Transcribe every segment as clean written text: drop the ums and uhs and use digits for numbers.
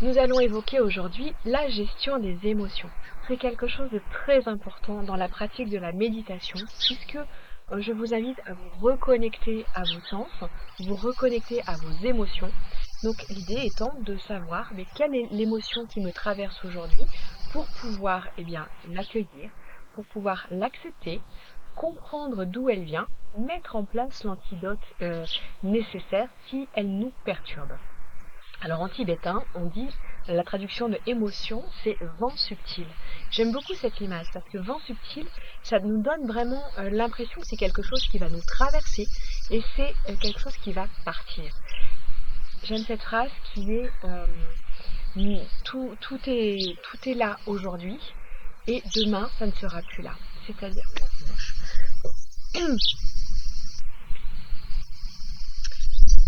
Nous allons évoquer aujourd'hui la gestion des émotions. C'est quelque chose de très important dans la pratique de la méditation puisque je vous invite à vous reconnecter à vos sens, vous reconnecter à vos émotions. Donc l'idée étant de savoir quelle est l'émotion qui me traverse aujourd'hui pour pouvoir l'accueillir, pour pouvoir l'accepter, comprendre d'où elle vient, mettre en place l'antidote nécessaire si elle nous perturbe. Alors en tibétain, on dit, la traduction de émotion, c'est vent subtil. J'aime beaucoup cette image parce que vent subtil, ça nous donne vraiment l'impression que c'est quelque chose qui va nous traverser et c'est quelque chose qui va partir. J'aime cette phrase qui est tout est là aujourd'hui et demain ça ne sera plus là. C'est-à-dire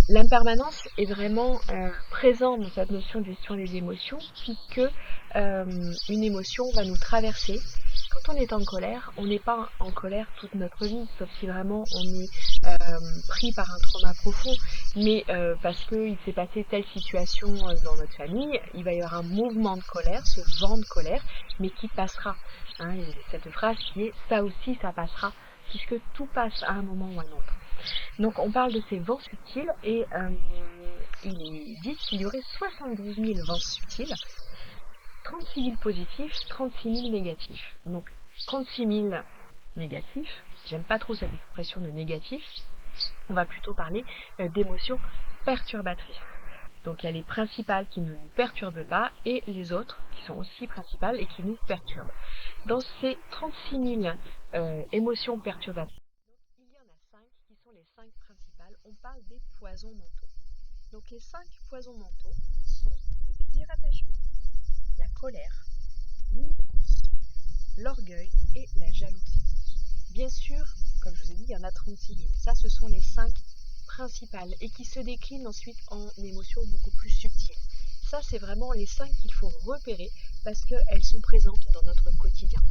l'impermanence est vraiment présente dans cette notion de gestion des émotions, puisque une émotion va nous traverser. Quand on est en colère, on n'est pas en colère toute notre vie, sauf si vraiment on est pris par un trauma profond, mais parce qu'il s'est passé telle situation dans notre famille, il va y avoir un mouvement de colère, ce vent de colère, mais qui passera. Hein, il y a cette phrase qui est « ça aussi, ça passera », puisque tout passe à un moment ou à un autre. Donc on parle de ces vents subtils et il est dit qu'il y aurait 72 000 vents subtils, 36 000 positifs, 36 000 négatifs. Donc 36 000 négatifs, j'aime pas trop cette expression de négatif, on va plutôt parler d'émotions perturbatrices. Donc il y a les principales qui ne nous perturbent pas et les autres qui sont aussi principales et qui nous perturbent. Dans ces 36 000 émotions perturbatrices, les 5 principales, on parle des poisons mentaux. Donc les 5 poisons mentaux sont le désir attachement, la colère, l'ignorance, l'orgueil et la jalousie. Bien sûr, comme je vous ai dit, il y en a 36 000. Ça, ce sont les 5 principales et qui se déclinent ensuite en émotions beaucoup plus subtiles. Ça, c'est vraiment les 5 qu'il faut repérer parce qu'elles sont présentes dans notre quotidien.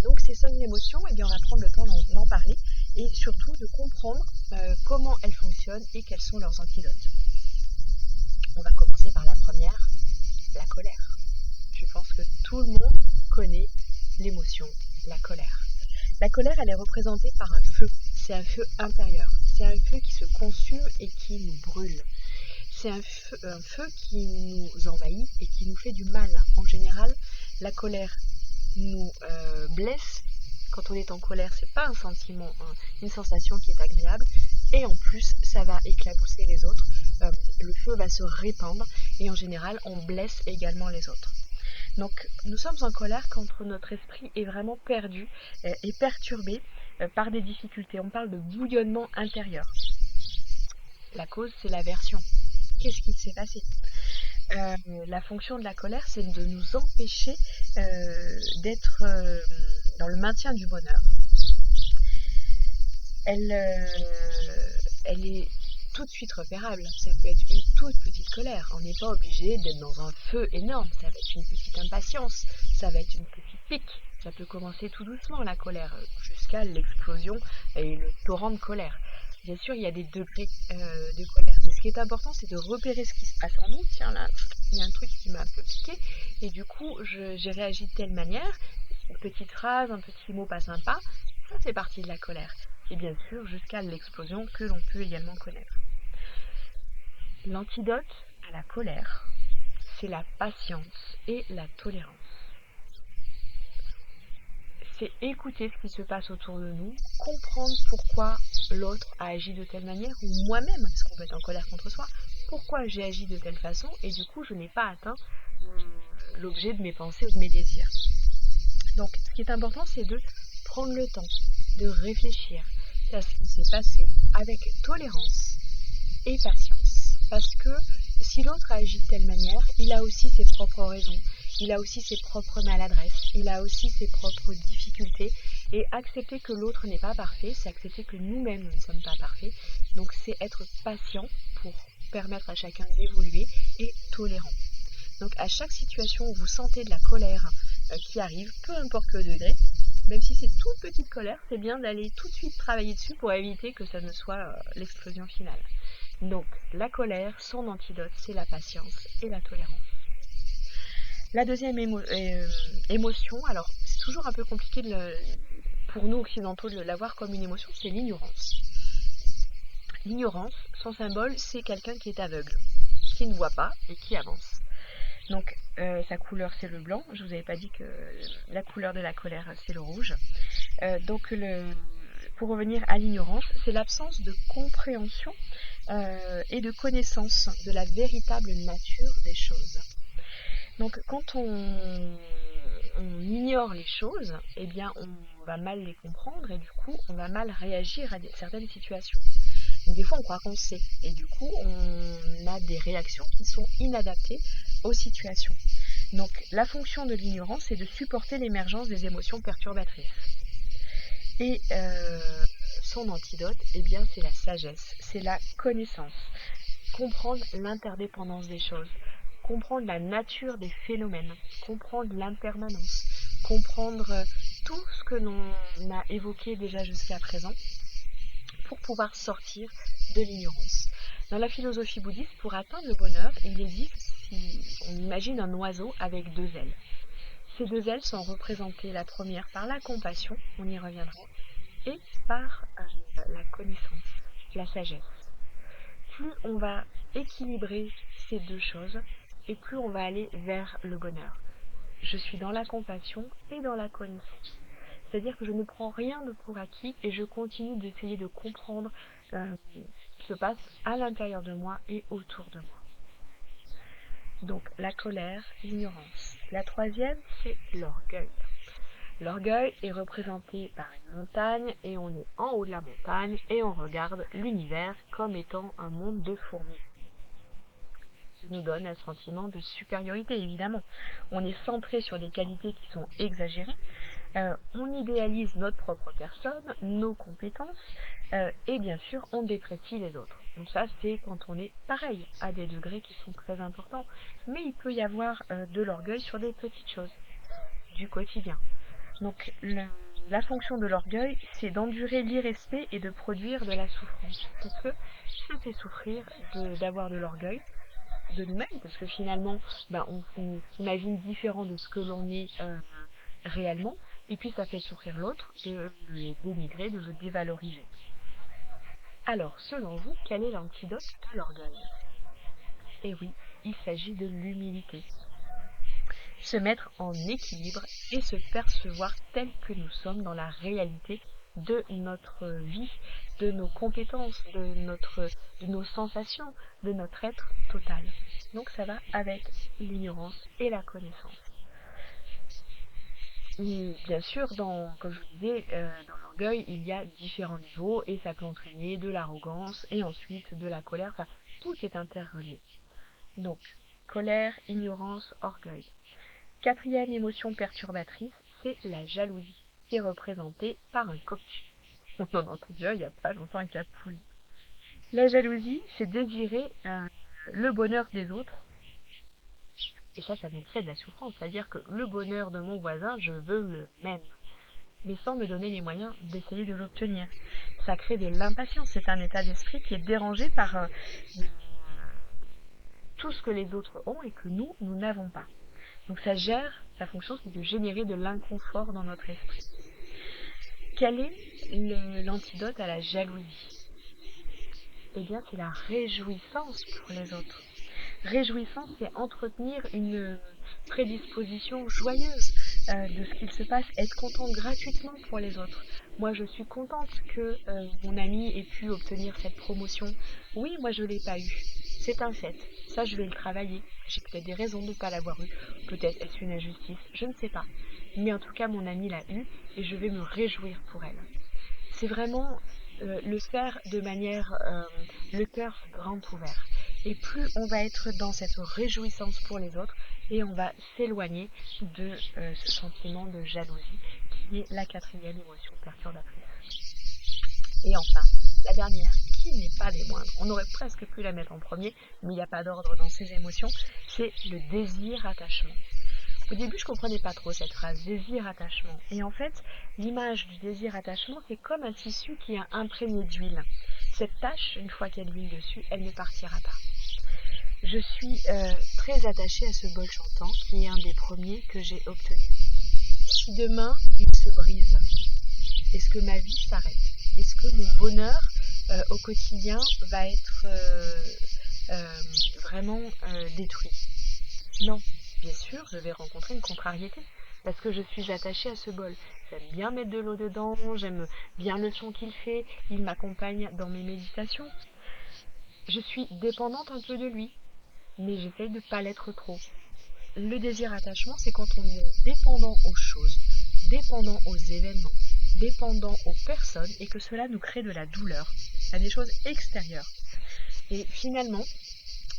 Donc ces 5 émotions, on va prendre le temps d'en parler et surtout de comprendre comment elles fonctionnent et quels sont leurs antidotes. On va commencer par la première, la colère. Je pense que tout le monde connaît l'émotion, la colère. La colère, elle est représentée par un feu. C'est un feu intérieur. C'est un feu qui se consume et qui nous brûle. C'est un feu qui nous envahit et qui nous fait du mal. En général, la colère nous blesse. Quand on est en colère, c'est pas un sentiment, une sensation qui est agréable. Et en plus, ça va éclabousser les autres. Le feu va se répandre et en général, on blesse également les autres. Donc, nous sommes en colère quand notre esprit est vraiment perdu et perturbé par des difficultés. On parle de bouillonnement intérieur. La cause, c'est l'aversion. Qu'est-ce qui s'est passé ? La fonction de la colère, c'est de nous empêcher d'être dans le maintien du bonheur. Elle est tout de suite repérable. Ça peut être une toute petite colère. On n'est pas obligé d'être dans un feu énorme. Ça va être une petite impatience. Ça va être une petite pique. Ça peut commencer tout doucement, la colère, jusqu'à l'explosion et le torrent de colère. Bien sûr, il y a des degrés de colère. Mais ce qui est important, c'est de repérer ce qui se passe en nous. Tiens, là, il y a un truc qui m'a un peu piqué. Et du coup, j'ai réagi de telle manière. Une petite phrase, un petit mot pas sympa. Ça fait partie de la colère. Et bien sûr, jusqu'à l'explosion que l'on peut également connaître. L'antidote à la colère, c'est la patience et la tolérance. C'est écouter ce qui se passe autour de nous, comprendre pourquoi l'autre a agi de telle manière, ou moi-même, parce qu'on peut être en colère contre soi, pourquoi j'ai agi de telle façon, et du coup je n'ai pas atteint l'objet de mes pensées ou de mes désirs. Donc ce qui est important, c'est de prendre le temps, de réfléchir à ce qui s'est passé avec tolérance et patience. Parce que si l'autre a agi de telle manière, il a aussi ses propres raisons. Il a aussi ses propres maladresses, il a aussi ses propres difficultés. Et accepter que l'autre n'est pas parfait, c'est accepter que nous-mêmes ne sommes pas parfaits. Donc c'est être patient pour permettre à chacun d'évoluer et tolérant. Donc à chaque situation où vous sentez de la colère qui arrive, peu importe le degré, même si c'est toute petite colère, c'est bien d'aller tout de suite travailler dessus pour éviter que ça ne soit l'explosion finale. Donc la colère, son antidote, c'est la patience et la tolérance. La deuxième émotion, alors c'est toujours un peu compliqué pour nous occidentaux de l'avoir comme une émotion, c'est l'ignorance. L'ignorance, son symbole, c'est quelqu'un qui est aveugle, qui ne voit pas et qui avance. Donc sa couleur c'est le blanc, je vous avais pas dit que la couleur de la colère c'est le rouge. Donc pour revenir à l'ignorance, c'est l'absence de compréhension et de connaissance de la véritable nature des choses. Donc quand on ignore les choses, eh bien on va mal les comprendre et du coup on va mal réagir à certaines situations. Donc des fois on croit qu'on sait et du coup on a des réactions qui sont inadaptées aux situations. Donc la fonction de l'ignorance c'est de supporter l'émergence des émotions perturbatrices. Et son antidote, eh bien c'est la sagesse, c'est la connaissance. Comprendre l'interdépendance des choses, comprendre la nature des phénomènes, comprendre l'impermanence, comprendre tout ce que l'on a évoqué déjà jusqu'à présent pour pouvoir sortir de l'ignorance. Dans la philosophie bouddhiste, pour atteindre le bonheur, il existe, si on imagine un oiseau avec deux ailes. Ces deux ailes sont représentées, la première par la compassion, on y reviendra, et par la connaissance, la sagesse. Plus on va équilibrer ces deux choses, et plus on va aller vers le bonheur. Je suis dans la compassion et dans la connaissance. C'est-à-dire que je ne prends rien de pour acquis et je continue d'essayer de comprendre ce qui se passe à l'intérieur de moi et autour de moi. Donc la colère, l'ignorance. La troisième, c'est l'orgueil. L'orgueil est représenté par une montagne et on est en haut de la montagne et on regarde l'univers comme étant un monde de fourmis. Ça nous donne un sentiment de supériorité, évidemment. On est centré sur des qualités qui sont exagérées. On idéalise notre propre personne, nos compétences, et bien sûr, on déprécie les autres. Donc ça, c'est quand on est pareil, à des degrés qui sont très importants. Mais il peut y avoir de l'orgueil sur des petites choses, du quotidien. Donc la fonction de l'orgueil, c'est d'endurer l'irrespect et de produire de la souffrance. Parce que ça fait souffrir d'avoir de l'orgueil de nous-mêmes, parce que finalement, on s'imagine différent de ce que l'on est réellement, et puis ça fait souffrir l'autre, de le dénigrer, de le dévaloriser. Alors, selon vous, quel est l'antidote de l'orgueil? Eh oui, il s'agit de l'humilité. Se mettre en équilibre et se percevoir tel que nous sommes dans la réalité de notre vie, de nos compétences, de nos sensations, de notre être total. Donc ça va avec l'ignorance et la connaissance. Bien sûr, comme je vous disais, dans l'orgueil, il y a différents niveaux et ça peut entraîner de l'arrogance et ensuite de la colère. Enfin, tout est interrelié. Donc, colère, ignorance, orgueil. Quatrième émotion perturbatrice, c'est la jalousie, qui est représentée par un cocu. On en entend déjà il n'y a pas longtemps avec la poule. La jalousie, c'est désirer le bonheur des autres. Et ça nous crée de la souffrance. C'est-à-dire que le bonheur de mon voisin, je veux le même. Mais sans me donner les moyens d'essayer de l'obtenir. Ça crée de l'impatience. C'est un état d'esprit qui est dérangé par tout ce que les autres ont et que nous n'avons pas. Donc sa fonction c'est de générer de l'inconfort dans notre esprit. Quel est l'antidote à la jalousie? Eh bien c'est la réjouissance pour les autres. Réjouissance, c'est entretenir une prédisposition joyeuse de ce qu'il se passe, être contente gratuitement pour les autres. Moi, je suis contente que mon ami ait pu obtenir cette promotion. Oui, moi, je ne l'ai pas eu. C'est un fait. Ça, je vais le travailler. J'ai peut-être des raisons de ne pas l'avoir eu. Peut-être est-ce une injustice, je ne sais pas. Mais en tout cas, mon ami l'a eu et je vais me réjouir pour elle. C'est vraiment le faire de manière le cœur grand ouvert. Et plus on va être dans cette réjouissance pour les autres, et on va s'éloigner de ce sentiment de jalousie, qui est la quatrième émotion perturbatrice. Et enfin, la dernière, qui n'est pas des moindres, on aurait presque pu la mettre en premier, mais il n'y a pas d'ordre dans ces émotions, c'est le désir-attachement. Au début, je comprenais pas trop cette phrase, désir-attachement. Et en fait, l'image du désir-attachement, c'est comme un tissu qui est imprégné d'huile. Cette tache, une fois qu'il y a de l'huile dessus, elle ne partira pas. Je suis très attachée à ce bol chantant qui est un des premiers que j'ai obtenu. Si demain il se brise, est-ce que ma vie s'arrête? Est-ce que mon bonheur au quotidien va être vraiment détruit? Non, bien sûr, je vais rencontrer une contrariété parce que je suis attachée à ce bol. J'aime bien mettre de l'eau dedans, j'aime bien le son qu'il fait, il m'accompagne dans mes méditations. Je suis dépendante un peu de lui, mais j'essaye de ne pas l'être trop. Le désir-attachement, c'est quand on est dépendant aux choses, dépendant aux événements, dépendant aux personnes et que cela nous crée de la douleur à des choses extérieures. Et finalement,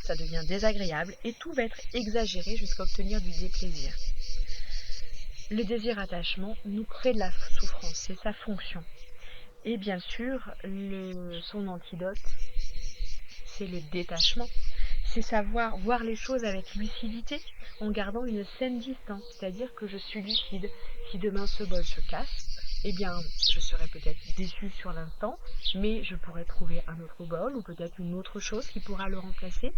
ça devient désagréable et tout va être exagéré jusqu'à obtenir du déplaisir. Le désir-attachement nous crée de la souffrance, c'est sa fonction. Et bien sûr, son antidote, c'est le détachement. C'est savoir voir les choses avec lucidité en gardant une saine distance, c'est-à-dire que je suis lucide. Si demain ce bol se casse, eh bien, je serai peut-être déçue sur l'instant, mais je pourrais trouver un autre bol ou peut-être une autre chose qui pourra le remplacer.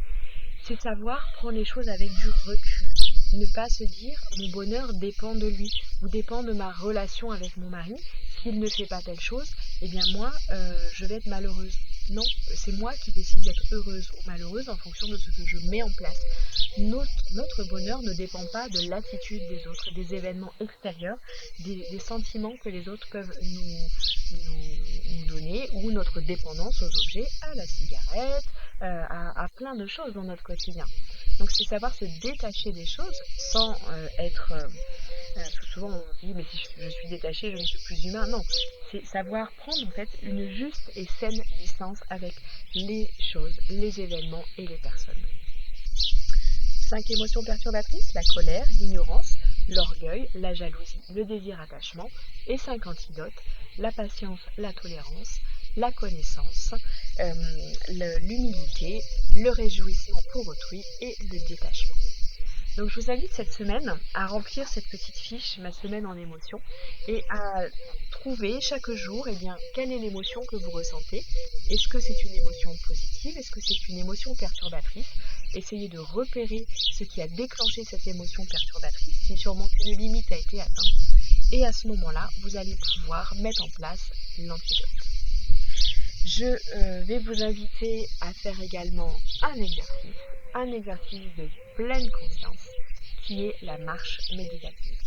C'est savoir prendre les choses avec du recul. Ne pas se dire mon bonheur dépend de lui ou dépend de ma relation avec mon mari. S'il ne fait pas telle chose, eh bien moi, je vais être malheureuse. Non, c'est moi qui décide d'être heureuse ou malheureuse en fonction de ce que je mets en place. Notre bonheur ne dépend pas de l'attitude des autres, des événements extérieurs, des sentiments que les autres peuvent nous donner ou notre dépendance aux objets, à la cigarette, à plein de choses dans notre quotidien. Donc c'est savoir se détacher des choses sans être... souvent on se dit mais si je suis détachée, je ne suis plus humain. Non, c'est savoir prendre en fait une juste et saine distance avec les choses, les événements et les personnes. 5 émotions perturbatrices, la colère, l'ignorance, l'orgueil, la jalousie, le désir-attachement, et 5 antidotes, la patience, la tolérance, la connaissance, l'humilité, le réjouissement pour autrui et le détachement. Donc je vous invite cette semaine à remplir cette petite fiche, ma semaine en émotion, et à trouver chaque jour quelle est l'émotion que vous ressentez. Est-ce que c'est une émotion positive? Est-ce que c'est une émotion perturbatrice? Essayez de repérer ce qui a déclenché cette émotion perturbatrice, si sûrement qu'une limite a été atteinte. Et à ce moment-là, vous allez pouvoir mettre en place l'antidote. Je vais vous inviter à faire également un exercice de pleine conscience, qui est la marche méditative.